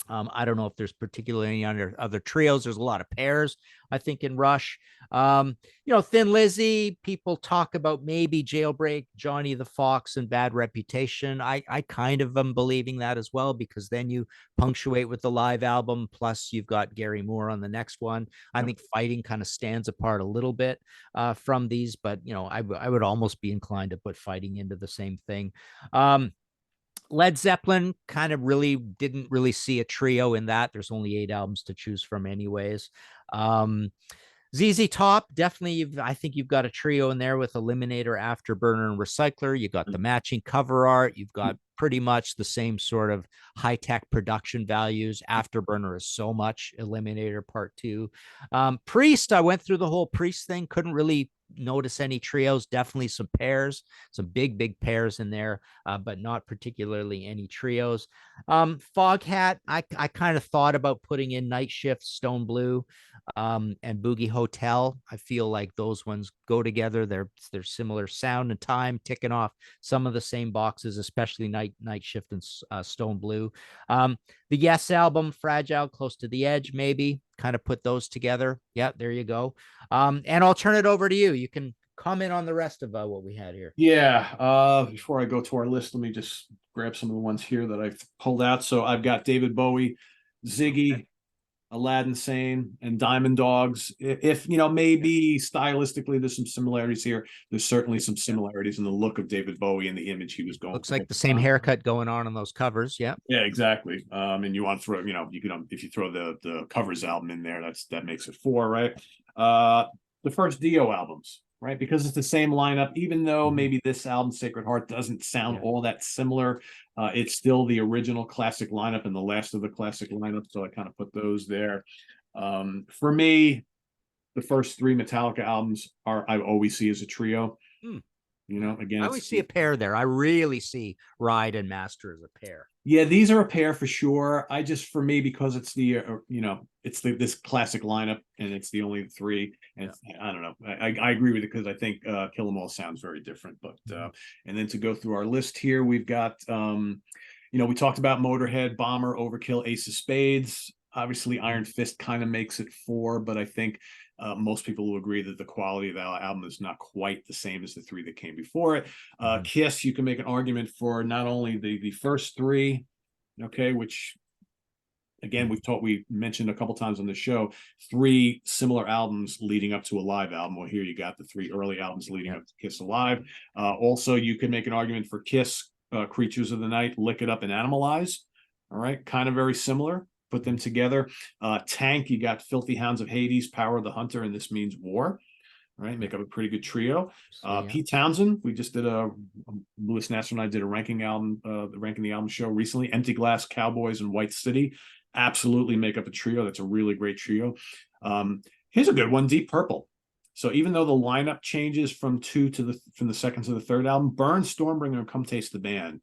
I don't know if there's particularly any other trios. There's a lot of pairs, I think, in Rush. Thin Lizzy, people talk about maybe Jailbreak, Johnny the Fox, and Bad Reputation. I kind of am believing that as well, because then you punctuate with the live album, plus you've got Gary Moore on the next one. I think Fighting kind of stands apart a little bit from these, but, I would almost be inclined to put Fighting into the same thing. Led Zeppelin kind of didn't really see a trio in that. There's only 8 albums to choose from anyways. ZZ Top, definitely, I think you've got a trio in there with Eliminator, Afterburner, and Recycler. You got the matching cover art. You've got pretty much the same sort of high-tech production values. Afterburner is so much. Eliminator Part 2. Priest, I went through the whole Priest thing. Couldn't really notice any trios. Definitely some pairs, some big pairs in there, but not particularly any trios. Foghat, I kind of thought about putting in Night Shift, Stone Blue, and Boogie Hotel. I feel like those ones go together. They're similar sound and time, ticking off some of the same boxes, especially Night Shift and Stone Blue. The Yes album, Fragile, Close to the Edge, maybe kind of put those together. Yeah, there you go. And I'll turn it over to you. You can comment on the rest of what we had here. Yeah. Before I go to our list, let me just grab some of the ones here that I've pulled out. So I've got David Bowie, Ziggy, Aladdin Sane, and Diamond Dogs. If maybe stylistically there's some similarities here. There's certainly some similarities in the look of David Bowie and the image he was going. Looks like the same haircut going on those covers. Yeah. Yeah, exactly. And you want to throw, you can, if you throw the covers album in there, that makes it 4, right? The first Dio albums, right? Because it's the same lineup, even though maybe this album, Sacred Heart, doesn't sound all that similar. It's still the original classic lineup and the last of the classic lineup. So I kind of put those there. For me, the first 3 Metallica albums I always see as a trio. Again, I always see a pair there. I really see Ride and Master as a pair. Yeah, these are a pair for sure. For me, because it's this classic lineup and it's the only 3. And I don't know. I agree with it because I think Kill 'Em All sounds very different. But and then to go through our list here, we've got we talked about Motorhead, Bomber, Overkill, Ace of Spades. Obviously, Iron Fist kind of makes it 4, but I think most people will agree that the quality of the album is not quite the same as the 3 that came before it. Kiss, you can make an argument for not only the first 3, okay, which again we mentioned a couple times on the show, 3 similar albums leading up to a live album. Well, here you got the 3 early albums leading up to Kiss Alive. Also, you can make an argument for Kiss, Creatures of the Night, Lick It Up, and Animalize. All right, kind of very similar. Put them together. Tank, you got Filthy Hounds of Hades, Power of the Hunter, and This Means War. All right, make up a pretty good trio. Pete Townsend, we just did Louis Nasser and I did a ranking the album show recently. Empty Glass, Cowboys, and White City. Absolutely make up a trio. That's a really great trio. Here's a good one, Deep Purple. So even though the lineup changes from the second to the third album, Burn, Stormbringer, and Come Taste the Band.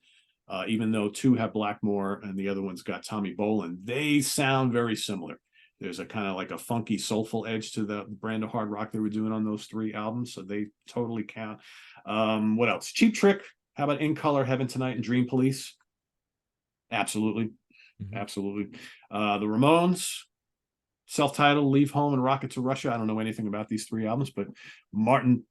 Even though 2 have Blackmore and the other one's got Tommy Bolin, they sound very similar. There's a kind of like a funky, soulful edge to the brand of hard rock they were doing on those 3 albums, so they totally count. What else? Cheap Trick. How about In Color, Heaven Tonight, and Dream Police? Absolutely. Absolutely. The Ramones, Self-Titled, Leave Home, and Rocket to Russia. I don't know anything about these 3 albums, but Martin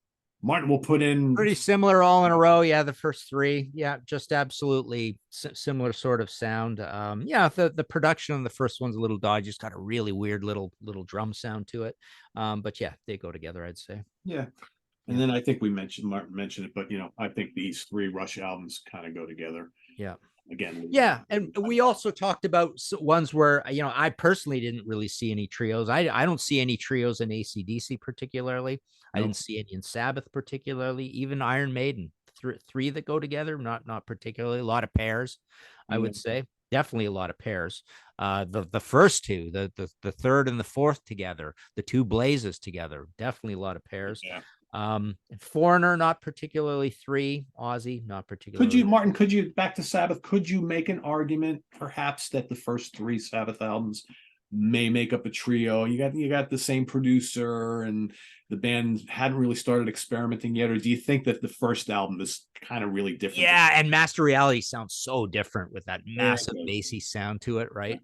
will put in pretty similar all in a row. Yeah, the first 3. Yeah, just absolutely similar sort of sound. The production on the first one's a little dodgy. Just got a really weird little drum sound to it. But yeah, they go together, I'd say. Yeah. And then I think Martin mentioned it, but I think these 3 Rush albums kind of go together. Yeah. Again. Yeah. And we also talked about ones where, I personally didn't really see any trios. I don't see any trios in AC/DC particularly. I didn't see any in Sabbath particularly, even Iron Maiden, 3 that go together, not particularly. A lot of pairs, I would say. Definitely a lot of pairs. The first 2, the third and the fourth together, the 2 Blazes together, definitely a lot of pairs. Yeah. Foreigner, not particularly 3. Ozzy, not particularly. Martin, back to Sabbath, could you make an argument perhaps that the first 3 Sabbath albums may make up a trio? You got the same producer and the band hadn't really started experimenting yet, or do you think that the first album is kind of really different? Yeah, and Master Reality sounds so different with that massive bassy sound to it, right?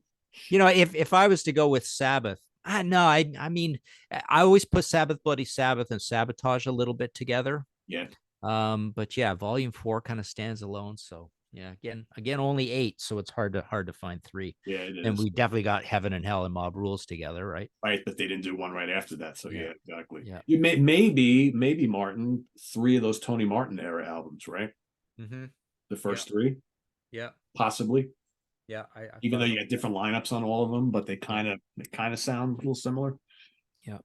You know, if I was to go with Sabbath, no, I mean, I always put Sabbath, Bloody Sabbath, and Sabotage a little bit together. Yeah, But yeah, Volume 4 kind of stands alone. So yeah, again, only 8, so it's hard to find 3. yeah, it And is. we definitely got Heaven and Hell and Mob Rules together, right? Right, but they didn't do one right after that. So Yeah, yeah, exactly. yeah. You maybe Martin, 3 of those Tony Martin era albums, right? Mm-hmm. The Yeah, first 3, yeah, possibly. yeah. I Even though thought you about got different lineups on all of them, but yeah, they kind of sound a little similar. yeah.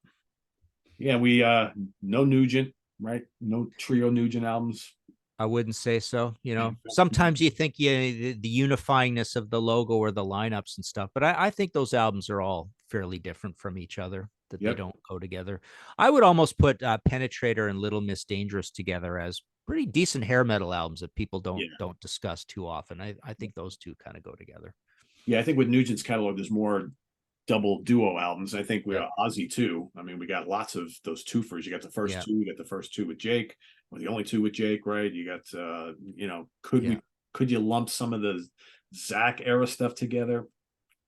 Yeah, we no Nugent, right? No trio Nugent albums. I wouldn't say so. You know, sometimes you think the unifyingness of the logo or the lineups and stuff, but I think those albums are all fairly different from each other. That they Yep. don't go together. I would almost put Penetrator and Little Miss Dangerous together as pretty decent hair metal albums that people Yeah. don't discuss too often. I think those two kind of go together. Yeah, I think with Nugent's catalog, there's more double duo albums. I think we Yeah, got Ozzy too. I mean, we got lots of those twofers. You got the first yeah, two, you got the first two with Jake, or the only two with Jake, right? You got yeah. could you lump some of the Zach era stuff together?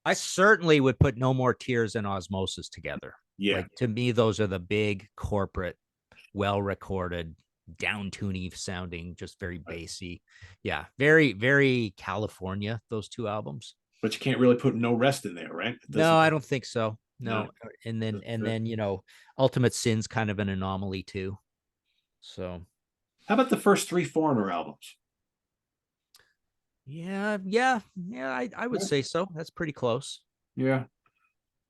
I certainly would put No More Tears and Osmosis together. Yeah. Like to me, those are the big corporate, well recorded, down tuney sounding, just very bassy. Yeah, very, very California, those two albums. But you can't really put No Rest in there, right? It No, doesn't. I don't think so. No. No. And then Doesn't and fit. then, Ultimate Sin's kind of an anomaly too. So How about the first 3 Foreigner albums? yeah, I would Yeah. say so. That's pretty close. Yeah.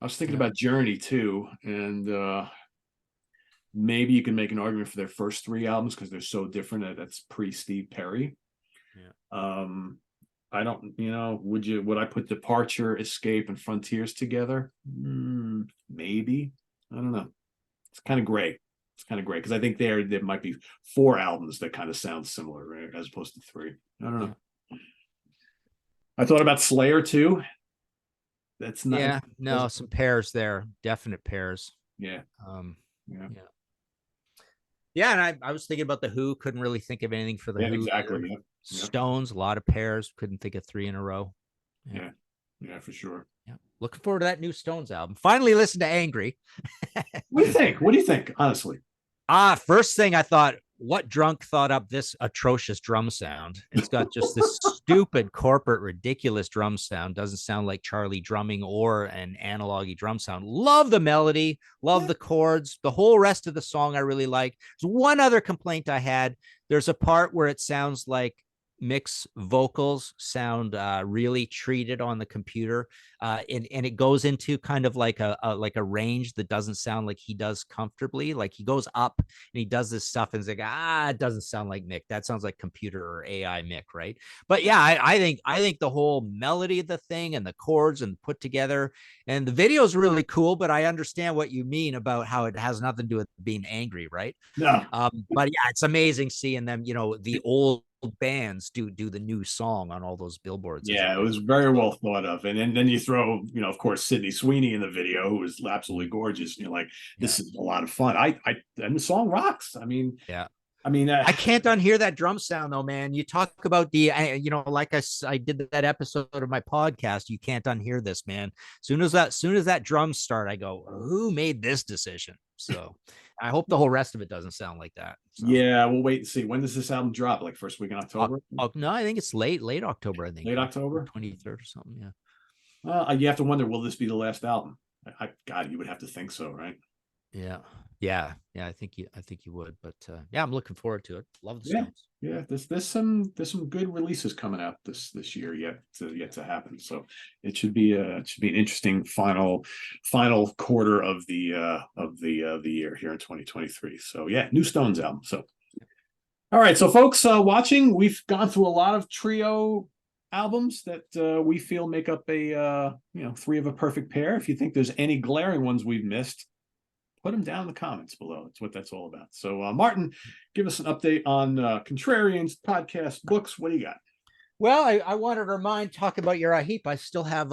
I was thinking Yeah. about Journey too, and maybe you can make an argument for their first 3 albums because they're so different. That's pre Steve Perry. Yeah. I don't, would I put Departure, Escape, and Frontiers together? Maybe. I don't know. It's kind of gray. It's kind of great because I think there might be 4 albums that kind of sound similar, right, as opposed to 3. I don't know. Yeah. I thought about Slayer too. That's not. Yeah, no, some pairs there, definite pairs. Yeah. Um, Yeah. yeah. Yeah, and I was thinking about the Who, couldn't really think of anything for the Yeah. Who Exactly. either. Yep. Yep. Stones, a lot of pairs, couldn't think of 3 in a row. Yeah. Yeah. For sure. Yeah. Looking forward to that new Stones album. Finally listen to Angry. What do you think? What do you think? Honestly. First thing I thought, what drunk thought up this atrocious drum sound? It's got just this stupid corporate ridiculous drum sound. Doesn't sound like Charlie drumming or an analog drum sound. Love the melody, love the chords. The whole rest of the song I really like. There's one other complaint I had. There's a part where it sounds like Mick's vocals sound really treated on the computer, and it goes into kind of like a range that doesn't sound like he does comfortably. Like he goes up and he does this stuff and it's like, it doesn't sound like Mick. That sounds like computer or AI Mick, right? But yeah, I think the whole melody of the thing and the chords and put together and the video is really cool. But I understand what you mean about how it has nothing to do with being angry, right? No. But yeah, it's amazing seeing them, the old bands do the new song on all those billboards. Yeah, it was very well thought of. And then you throw, of course, Sydney Sweeney in the video, who is absolutely gorgeous. You're like, this is a lot of fun. And the song rocks. Yeah. I can't unhear that drum sound though, man. You talk about like I did that episode of my podcast. You can't unhear this, man. Soon as that drum start, I go, who made this decision? So I hope the whole rest of it doesn't sound like that. So. Yeah, we'll wait and see. When does this album drop? Like first week in October? No, I think it's late October. I think Late October, 23rd or something. Yeah. You have to wonder, will this be the last album? God, you would have to think so, right? Yeah. I think you would, but yeah, I'm looking forward to it. Love the Stones. Yeah. There's some good releases coming out this year yet to happen. So it should be an interesting final quarter of the year here in 2023. So yeah, new Stones album. So all right, so folks watching, we've gone through a lot of trio albums that we feel make up a 3 of a perfect pair. If you think there's any glaring ones we've missed, put them down in the comments below. That's what that's all about. So Martin, give us an update on Contrarians, podcast, books. What do you got? Well, I wanted to talk about Uriah Heep. I still have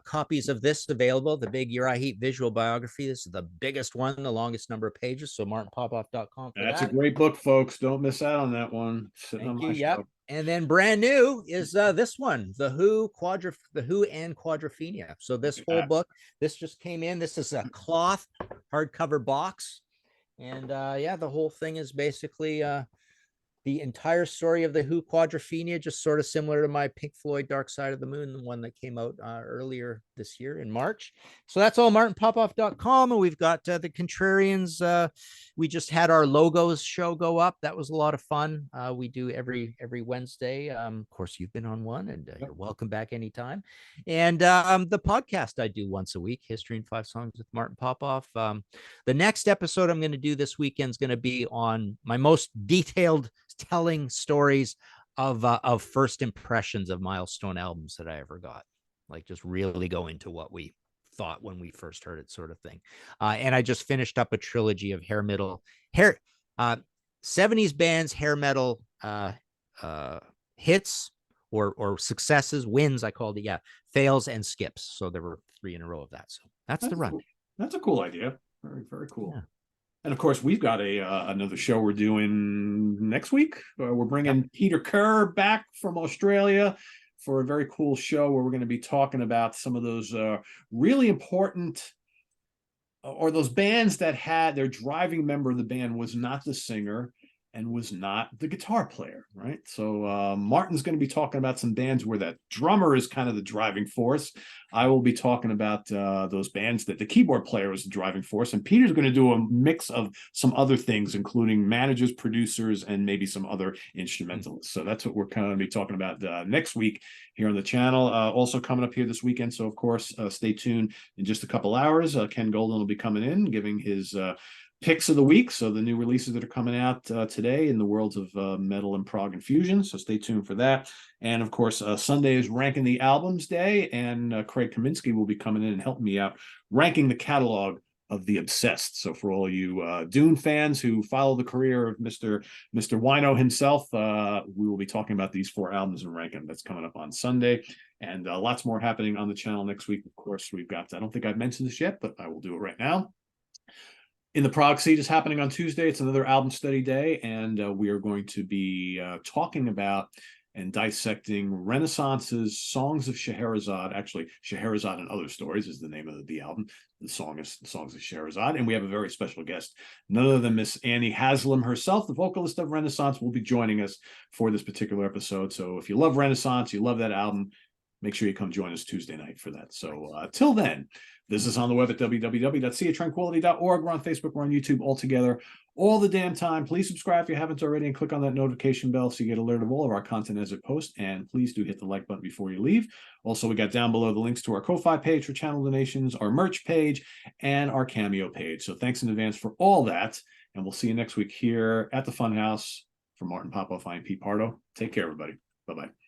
copies of this available, the big Uriah Heep visual biography. This is the biggest one, the longest number of pages. So martinpopoff.com. That's a great book, folks. Don't miss out on that one. Thank you. Yep. And then brand new is this one, the Who and Quadrophenia. So this whole book, this just came in. This is a cloth hardcover box, and yeah, the whole thing is basically the entire story of the Who Quadrophenia, just sort of similar to my Pink Floyd Dark Side of the Moon, the one that came out earlier this year in March. So that's all martinpopoff.com. And we've got the Contrarians. We just had our logos show go up. That was a lot of fun. We do every Wednesday. Of course, you've been on one, and you're welcome back anytime. And the podcast I do once a week, History in 5 Songs with Martin Popoff. The next episode I'm going to do this weekend is going to be on my most detailed telling stories of first impressions of milestone albums that I ever got, like just really go into what we thought when we first heard it, sort of thing. And I just finished up a trilogy of hair metal 70s bands, hair metal hits or successes, wins, I called it, fails and skips. So there were 3 in a row of that. So that's the run. Cool. That's a cool idea. Very, very cool. Yeah. And of course, we've got another show we're doing next week. We're bringing Peter Kerr back from Australia for a very cool show where we're going to be talking about some of those really important, or those bands that had their driving member of the band was not the singer and was not the guitar player, right? So Martin's going to be talking about some bands where that drummer is kind of the driving force. I will be talking about those bands that the keyboard player is the driving force. And Peter's going to do a mix of some other things, including managers, producers, and maybe some other instrumentalists. So that's what we're kind of going to be talking about next week here on the channel. Also coming up here this weekend. So, of course, stay tuned in just a couple hours. Ken Golden will be coming in, giving his picks of the week, so the new releases that are coming out today in the worlds of metal and prog and fusion, so stay tuned for that. And of course, Sunday is ranking the albums day, and Craig Kaminsky will be coming in and helping me out ranking the catalog of the Obsessed. So for all you Dune fans who follow the career of Mr. Wino himself, we will be talking about these 4 albums and ranking. That's coming up on Sunday. And lots more happening on the channel next week. Of course, we've got, I don't think I've mentioned this yet, but I will do it right now. In the Prog Seat is happening on Tuesday. It's another album study day, and we are going to be talking about and dissecting Renaissance's Songs of Scheherazade. Actually, Scheherazade and Other Stories is the name of the album. The song is Songs of Scheherazade, and we have a very special guest. None other than Miss Annie Haslam herself, the vocalist of Renaissance, will be joining us for this particular episode. So if you love Renaissance, you love that album, make sure you come join us Tuesday night for that. So till then, visit us on the web at www.seatranquility.org. We're on Facebook, we're on YouTube, all together, all the damn time. Please subscribe if you haven't already, and click on that notification bell so you get alerted of all of our content as it posts. And please do hit the like button before you leave. Also, we got down below the links to our Ko-Fi page for channel donations, our merch page, and our Cameo page. So thanks in advance for all that. And we'll see you next week here at the Funhouse. For Martin Popoff, I'm Pete Pardo. Take care, everybody. Bye-bye.